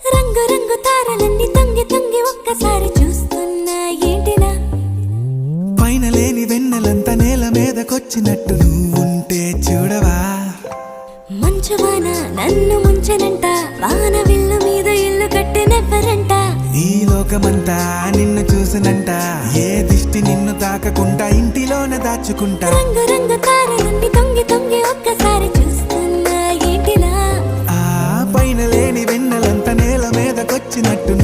రంగు రంగు తారలన్నీ తొంగి తొంగి ఒక్కసారి చూస్తున్నా ఏంటినా పైన లేని వెన్నెలంతా నేల మీదకొచ్చినట్టు నువ్వుంటే చూడవా మంచువాన నన్ను ముంచనంట వాన విల్లు మీద ఇల్లు కట్టెనెవ్వరంట ఈ లోకమంతా నిన్ను చూసినంట ఏ దిష్టి నిన్ను తాకకుండా ఇంటిలోనే దాచుకుంటా రంగు రంగు తారలన్నీ తొంగి తొంగి ఒక్కసారి చూస్తున్నా ఏంటినా ఆ పైన లేని వెన్నెలంతా నేల మీదకొచ్చినట్టు